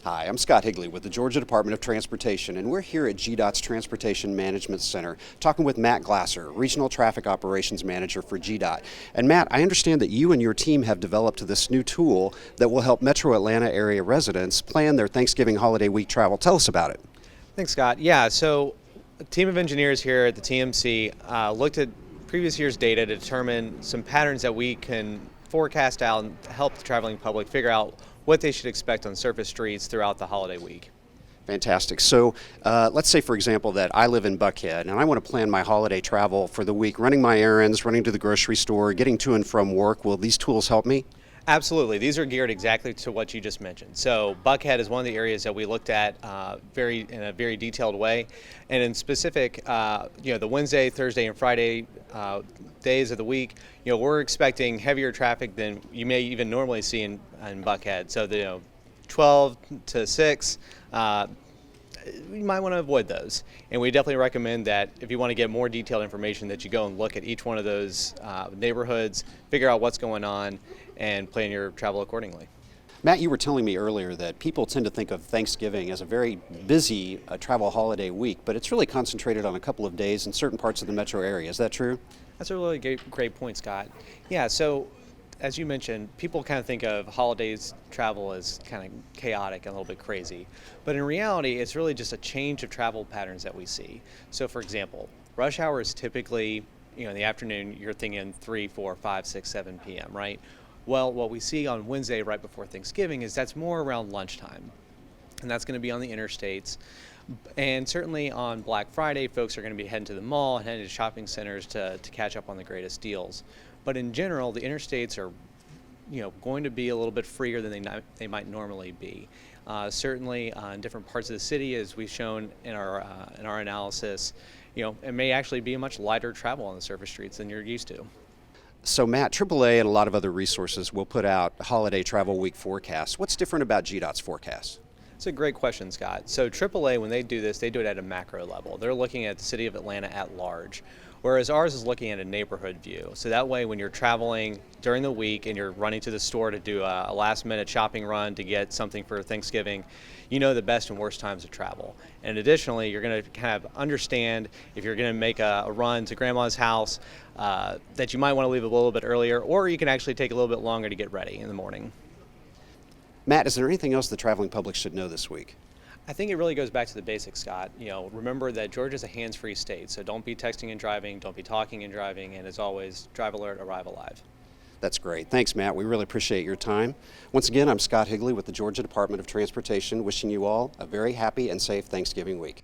Hi, I'm Scott Higley with the Georgia Department of Transportation, and we're here at GDOT's Transportation Management Center talking with Matt Glasser, Regional Traffic Operations Manager for GDOT. And Matt, I understand that you and your team have developed this new tool that will help Metro Atlanta area residents plan their Thanksgiving holiday week travel. Tell us about it. Thanks, Scott. Yeah, so a team of engineers here at the TMC looked at previous year's data to determine some patterns that we can forecast out and help the traveling public figure out what they should expect on surface streets throughout the holiday week. Fantastic. So let's say, for example, that I live in Buckhead and I want to plan my holiday travel for the week, running my errands, running to the grocery store, getting to and from work. Will these tools help me? Absolutely. These are geared exactly to what you just mentioned. So Buckhead is one of the areas that we looked at in a very detailed way. And in specific, the Wednesday, Thursday, and Friday days of the week, we're expecting heavier traffic than you may even normally see in Buckhead. So the 12 to 6, you might want to avoid those. And we definitely recommend that if you want to get more detailed information that you go and look at each one of those neighborhoods, figure out what's going on, and plan your travel accordingly. Matt, you were telling me earlier that people tend to think of Thanksgiving as a very busy travel holiday week, but it's really concentrated on a couple of days in certain parts of the metro area. Is that true? That's a really great point, Scott. Yeah, so as you mentioned, people kind of think of holidays travel as kind of chaotic and a little bit crazy. But in reality, it's really just a change of travel patterns that we see. So for example, rush hour is typically, in the afternoon, you're thinking 3, 4, 5, 6, 7 p.m., right? Well, what we see on Wednesday right before Thanksgiving is that's more around lunchtime. And that's going to be on the interstates. And certainly on Black Friday, folks are going to be heading to the mall and heading to shopping centers to catch up on the greatest deals. But in general, the interstates are, going to be a little bit freer than they might normally be. Certainly, in different parts of the city, as we've shown in our analysis, it may actually be a much lighter travel on the surface streets than you're used to. So Matt, AAA and a lot of other resources will put out holiday travel week forecasts. What's different about GDOT's forecast? It's a great question, Scott. So AAA, when they do this, they do it at a macro level. They're looking at the city of Atlanta at large, whereas ours is looking at a neighborhood view. So that way, when you're traveling during the week and you're running to the store to do a last-minute shopping run to get something for Thanksgiving, you know the best and worst times to travel. And additionally, you're going to kind of understand if you're going to make a run to grandma's house that you might want to leave a little bit earlier, or you can actually take a little bit longer to get ready in the morning. Matt, is there anything else the traveling public should know this week? I think it really goes back to the basics, Scott. Remember that Georgia's a hands-free state, so don't be texting and driving, don't be talking and driving, and as always, drive alert, arrive alive. That's great. Thanks, Matt. We really appreciate your time. Once again, I'm Scott Higley with the Georgia Department of Transportation, wishing you all a very happy and safe Thanksgiving week.